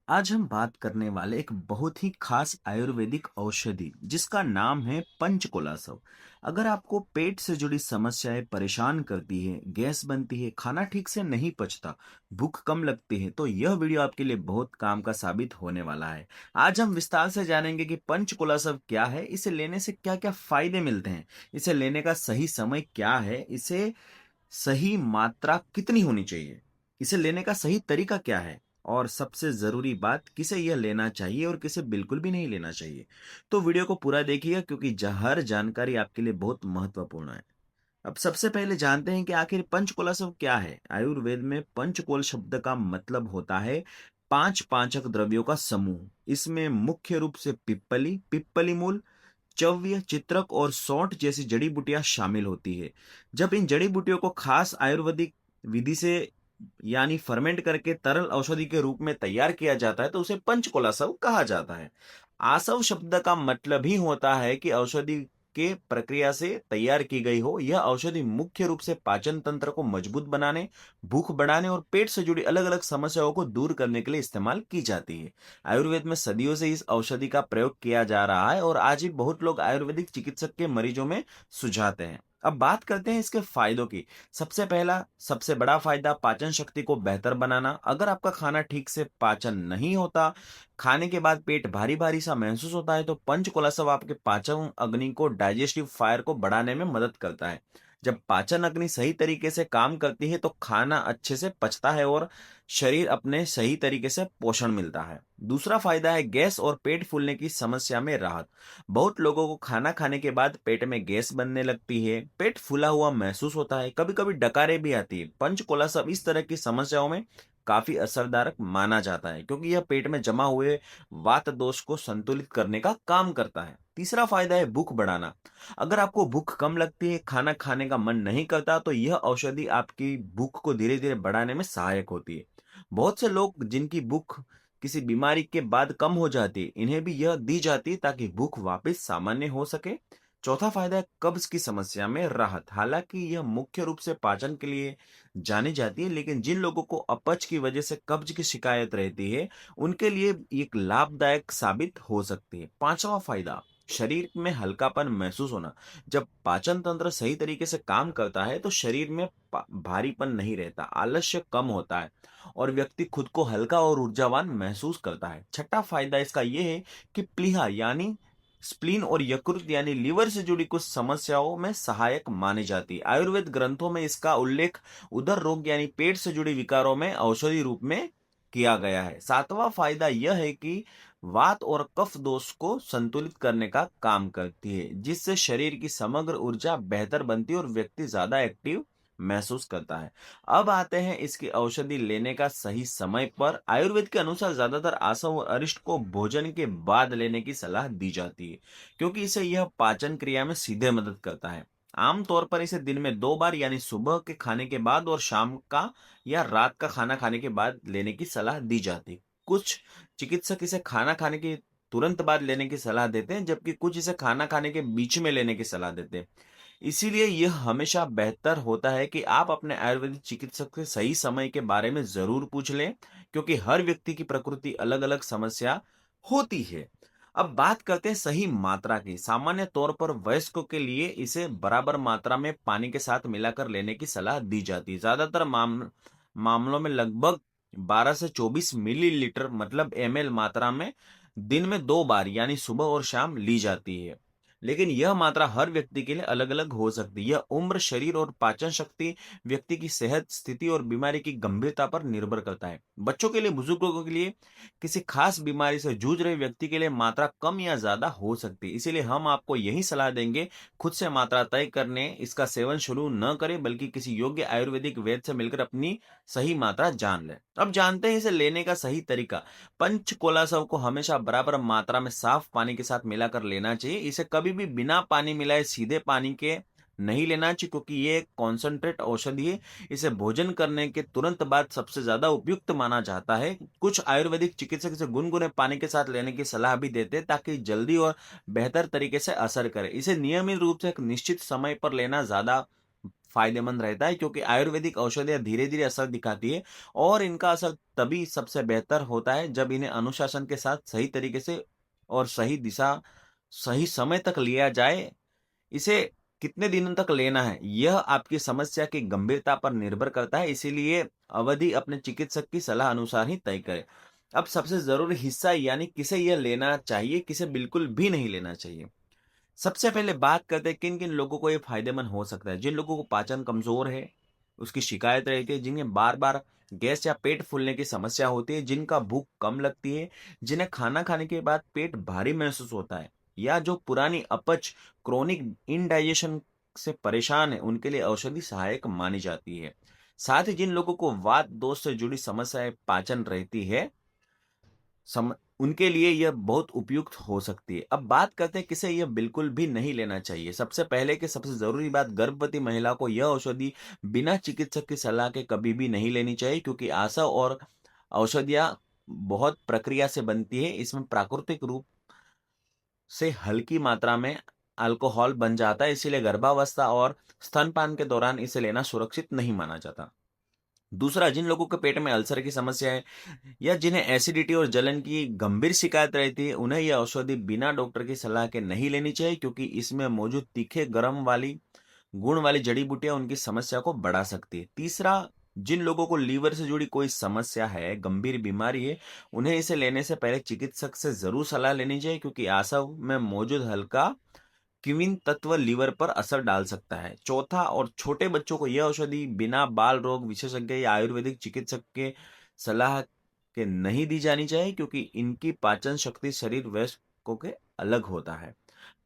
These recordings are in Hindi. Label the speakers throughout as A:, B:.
A: आज हम बात करने वाले एक बहुत ही खास आयुर्वेदिक औषधि जिसका नाम है पंचकोलासव। अगर आपको पेट से जुड़ी समस्याएं परेशान करती है, गैस बनती है, खाना ठीक से नहीं पचता, भूख कम लगती है, तो यह वीडियो आपके लिए बहुत काम का साबित होने वाला है। आज हम विस्तार से जानेंगे कि पंचकोलासव क्या है, इसे लेने से क्या क्या फायदे मिलते हैं, इसे लेने का सही समय क्या है, इसे सही मात्रा कितनी होनी चाहिए, इसे लेने का सही तरीका क्या है, और सबसे जरूरी बात किसे यह लेना चाहिए और किसे बिल्कुल भी नहीं लेना चाहिए। तो वीडियो को पूरा देखिएगा क्योंकि हर जानकारी आपके लिए बहुत महत्वपूर्ण है। अब सबसे पहले जानते हैं कि आखिर पंचकोलासव क्या है। आयुर्वेद में पंचकोल शब्द का मतलब होता है पांच पाचक द्रव्यों का समूह। इसमें मुख्य रूप से पिप्पली, पिप्पली मूल, चव्य, चित्रक और सौंठ जैसी जड़ी बूटियां शामिल होती है। जब इन जड़ी बूटियों को खास आयुर्वेदिक विधि से यानी फर्मेंट करके तरल औषधि के रूप में तैयार किया जाता है तो उसे पंचकोलासव कहा जाता है। आसव शब्द का मतलब ही होता है कि औषधि के प्रक्रिया से तैयार की गई हो। यह औषधि मुख्य रूप से पाचन तंत्र को मजबूत बनाने, भूख बढ़ाने और पेट से जुड़ी अलग अलग समस्याओं को दूर करने के लिए इस्तेमाल की जाती है। आयुर्वेद में सदियों से इस औषधि का प्रयोग किया जा रहा है और आज भी बहुत लोग आयुर्वेदिक चिकित्सक के मरीजों में सुझाते हैं। अब बात करते हैं इसके फायदों की। सबसे पहला सबसे बड़ा फायदा पाचन शक्ति को बेहतर बनाना। अगर आपका खाना ठीक से पाचन नहीं होता, खाने के बाद पेट भारी भारी सा महसूस होता है, तो पंचकोलासव आपके पाचन अग्नि को, डाइजेस्टिव फायर को बढ़ाने में मदद करता है। जब पाचन अग्नि सही तरीके से काम करती है तो खाना अच्छे से पचता है और शरीर अपने सही तरीके से पोषण मिलता है। दूसरा फायदा है गैस और पेट फूलने की समस्या में राहत। बहुत लोगों को खाना खाने के बाद पेट में गैस बनने लगती है, पेट फूला हुआ महसूस होता है, कभी कभी डकारें भी आती है। पंचकोलासव इस तरह की समस्याओं में काफी असरदारक माना जाता है क्योंकि यह पेट में जमा हुए वात दोष को संतुलित करने का काम करता है। तीसरा फायदा है भूख बढ़ाना। अगर आपको भूख कम लगती है, खाना खाने का मन नहीं करता, तो यह औषधि आपकी भूख को धीरे धीरे बढ़ाने में सहायक होती है। बहुत से लोग जिनकी भूख किसी बीमारी के बाद कम हो जाती है, इन्हें भी यह दी जाती है ताकि भूख वापस सामान्य हो सके। चौथा फायदा है कब्ज की समस्या में राहत। हालांकि यह मुख्य रूप से पाचन के लिए जानी जाती है, लेकिन जिन लोगों को अपच की वजह से कब्ज की शिकायत रहती है, उनके लिए एक लाभदायक साबित हो सकती है। पांचवा फायदा शरीर में हल्कापन महसूस होना। जब पाचन तंत्र सही तरीके से काम करता है तो शरीर में भारीपन नहीं रहता, आलस्य कम होता है और व्यक्ति खुद को हल्का और ऊर्जावान महसूस करता है। छठा फायदा इसका यह है कि प्लीहा यानी स्प्लीन और यकृत यानी लीवर से जुड़ी कुछ समस्याओं में सहायक मानी जाती है। आयुर्वेद ग्रंथों में इसका उल्लेख उदर रोग यानी पेट से जुड़ी विकारों में औषधि रूप में किया गया है। सातवां फायदा यह है कि वात और कफ दोष को संतुलित करने का काम करती है, जिससे शरीर की समग्र ऊर्जा बेहतर बनती है और व्यक्ति ज्यादा एक्टिव महसूस करता है। अब आते हैं इसकी औषधि लेने का सही समय पर। आयुर्वेद के अनुसार ज्यादातर आसव और अरिष्ट को भोजन के बाद लेने की सलाह दी जाती है क्योंकि इसे यह पाचन क्रिया में सीधे मदद करता है। आमतौर पर इसे दिन में 2 बार यानी सुबह के खाने के बाद और शाम का या रात का खाना खाने के बाद लेने की सलाह दी जाती है। कुछ चिकित्सक इसे खाना खाने के तुरंत बाद लेने की सलाह देते हैं, जबकि कुछ इसे खाना खाने के बीच में लेने की सलाह देते हैं। इसीलिए यह हमेशा बेहतर होता है कि आप अपने आयुर्वेदिक चिकित्सक से सही समय के बारे में जरूर पूछ लें क्योंकि हर व्यक्ति की प्रकृति अलग अलग समस्या होती है। अब बात करते हैं सही मात्रा की। सामान्य तौर पर वयस्कों के लिए इसे बराबर मात्रा में पानी के साथ मिलाकर लेने की सलाह दी जाती है। ज्यादातर मामलों में लगभग 12 से 24 मिलीलीटर मतलब ml मात्रा में दिन में 2 बार यानी सुबह और शाम ली जाती है। लेकिन यह मात्रा हर व्यक्ति के लिए अलग अलग हो सकती है। यह उम्र, शरीर और पाचन शक्ति, व्यक्ति की सेहत स्थिति और बीमारी की गंभीरता पर निर्भर करता है। बच्चों के लिए, बुजुर्गों के लिए, किसी खास बीमारी से जूझ रहे व्यक्ति के लिए मात्रा कम या ज्यादा हो सकती है। इसीलिए हम आपको यही सलाह देंगे, खुद से मात्रा तय करने इसका सेवन शुरू न करें बल्कि किसी योग्य आयुर्वेदिक वैद्य से मिलकर अपनी सही मात्रा जान लें। अब जानते हैं इसे लेने का सही तरीका। पंचकोलासव को हमेशा बराबर मात्रा में साफ पानी के साथ मिलाकर लेना चाहिए। इसे कभी भी बिना पानी मिलाए सीधे पानी के नहीं लेना चाहिए क्योंकि ये एक कॉन्सेंट्रेट औषधि है। इसे भोजन करने के तुरंत बाद सबसे ज्यादा उपयुक्त माना जाता है। कुछ आयुर्वेदिक चिकित्सक इसे गुनगुने पानी के साथ लेने की सलाह भी देते हैं ताकि जल्दी और बेहतर तरीके से असर करे। इसे नियमित रूप से एक निश्चित समय पर लेना ज्यादा फायदेमंद रहता है, क्योंकि आयुर्वेदिक औषधियाँ धीरे-धीरे असर दिखाती है और इनका असर तभी सबसे बेहतर होता है जब इन्हें अनुशासन के साथ सही तरीके से और सही दिशा, सही समय तक लिया जाए। इसे कितने दिनों तक लेना है, यह आपकी समस्या की गंभीरता पर निर्भर करता है, इसीलिए अवधि अपने चिकित्सक की सलाह अनुसार ही तय करें। अब सबसे ज़रूरी हिस्सा, यानी किसे यह लेना चाहिए, किसे बिल्कुल भी नहीं लेना चाहिए। सबसे पहले बात करते हैं किन-किन लोगों को ये फ़ायदेमंद हो सकता है। जिन लोगों को पाचन कमज़ोर है, उसकी शिकायत रहती है, जिन्हें बार-बार गैस या पेट फूलने की समस्या होती है, जिनका भूख कम लगती है, जिन्हें खाना खाने के बाद पेट भारी महसूस होता है, या जो पुरानी अपच, क्रोनिक इंडाइजेशन से परेशान है, उनके लिए औषधि सहायक मानी जाती है। साथ ही जिन लोगों को वात दोष से जुड़ी समस्याएँ पाचन रहती है, सम उनके लिए यह बहुत उपयुक्त हो सकती है। अब बात करते हैं किसे यह बिल्कुल भी नहीं लेना चाहिए। सबसे पहले कि सबसे ज़रूरी बात, गर्भवती महिला को यह औषधि बिना चिकित्सक की सलाह के कभी भी नहीं लेनी चाहिए, क्योंकि आशा और औषधियाँ बहुत प्रक्रिया से बनती है। इसमें प्राकृतिक रूप से हल्की मात्रा में अल्कोहल बन जाता है, इसीलिए गर्भावस्था और स्तनपान के दौरान इसे लेना सुरक्षित नहीं माना जाता। दूसरा, जिन लोगों के पेट में अल्सर की समस्या है या जिन्हें एसिडिटी और जलन की गंभीर शिकायत रहती है, उन्हें यह औषधि बिना डॉक्टर की सलाह के नहीं लेनी चाहिए, क्योंकि इसमें मौजूद तीखे गरम वाली गुण वाली जड़ी बूटियां उनकी समस्या को बढ़ा सकती है। तीसरा, जिन लोगों को लीवर से जुड़ी कोई समस्या है, गंभीर बीमारी है, उन्हें इसे लेने से पहले चिकित्सक से जरूर सलाह लेनी चाहिए, क्योंकि आसव में मौजूद हल्का क्विन तत्व लीवर पर असर डाल सकता है। चौथा, और छोटे बच्चों को यह औषधि बिना बाल रोग विशेषज्ञ या आयुर्वेदिक चिकित्सक के सलाह के नहीं दी जानी चाहिए, क्योंकि इनकी पाचन शक्ति शरीर वयस्कों के अलग होता है।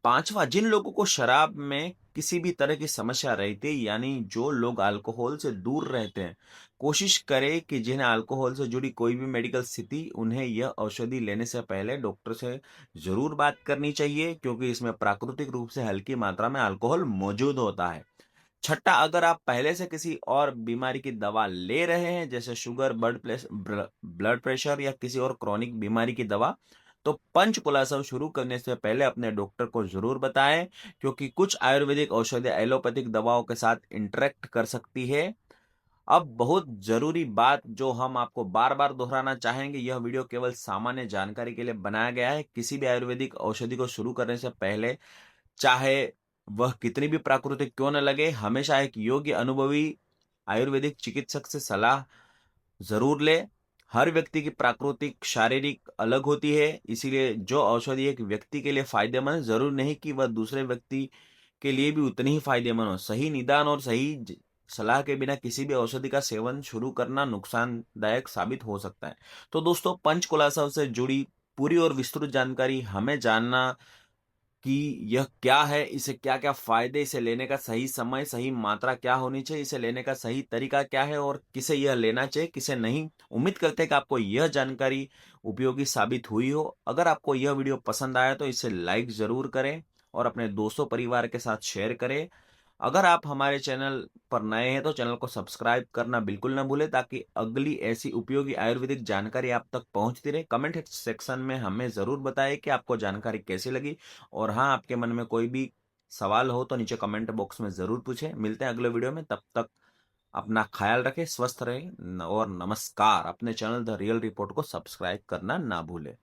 A: पांचवा, जिन लोगों को शराब में किसी भी तरह की समस्या रहती है, यानी जो लोग अल्कोहल से दूर रहते हैं, कोशिश करें कि जिन्हें अल्कोहल से जुड़ी कोई भी मेडिकल स्थिति, उन्हें यह औषधि लेने से पहले डॉक्टर से जरूर बात करनी चाहिए, क्योंकि इसमें प्राकृतिक रूप से हल्की मात्रा में अल्कोहल मौजूद होता है। छठा, अगर आप पहले से किसी और बीमारी की दवा ले रहे हैं, जैसे शुगर, ब्लड प्रेशर या किसी और क्रॉनिक बीमारी की दवा, तो पंचकुलासव शुरू करने से पहले अपने डॉक्टर को जरूर बताएं, क्योंकि कुछ आयुर्वेदिक औषधियां एलोपैथिक दवाओं के साथ इंटरेक्ट कर सकती है। अब बहुत जरूरी बात जो हम आपको बार बार दोहराना चाहेंगे, यह वीडियो केवल सामान्य जानकारी के लिए बनाया गया है। किसी भी आयुर्वेदिक औषधि को शुरू करने से पहले, चाहे वह कितनी भी प्राकृतिक क्यों न लगे, हमेशा एक योग्य अनुभवी आयुर्वेदिक चिकित्सक से सलाह जरूर ले। हर व्यक्ति की प्राकृतिक शारीरिक अलग होती है, इसीलिए जो औषधि एक व्यक्ति के लिए फायदेमंद, जरूर नहीं कि वह दूसरे व्यक्ति के लिए भी उतनी ही फायदेमंद हो। सही निदान और सही सलाह के बिना किसी भी औषधि का सेवन शुरू करना नुकसानदायक साबित हो सकता है। तो दोस्तों, पंचकुलाशव से जुड़ी पूरी और विस्तृत जानकारी हमें जानना कि यह क्या है, इसे क्या-क्या फ़ायदे, इसे लेने का सही समय, सही मात्रा क्या होनी चाहिए, इसे लेने का सही तरीका क्या है और किसे यह लेना चाहिए, किसे नहीं। उम्मीद करते हैं कि आपको यह जानकारी उपयोगी साबित हुई हो। अगर आपको यह वीडियो पसंद आया तो इसे लाइक ज़रूर करें और अपने दोस्तों परिवार के साथ शेयर करें। अगर आप हमारे चैनल पर नए हैं तो चैनल को सब्सक्राइब करना बिल्कुल ना भूलें, ताकि अगली ऐसी उपयोगी आयुर्वेदिक जानकारी आप तक पहुंचती रहे। कमेंट सेक्शन में हमें ज़रूर बताएं कि आपको जानकारी कैसी लगी, और हाँ, आपके मन में कोई भी सवाल हो तो नीचे कमेंट बॉक्स में ज़रूर पूछें। मिलते हैं अगले वीडियो में, तब तक अपना ख्याल रखें, स्वस्थ रहें और नमस्कार। अपने चैनल द रियल रिपोर्ट को सब्सक्राइब करना ना भूलें।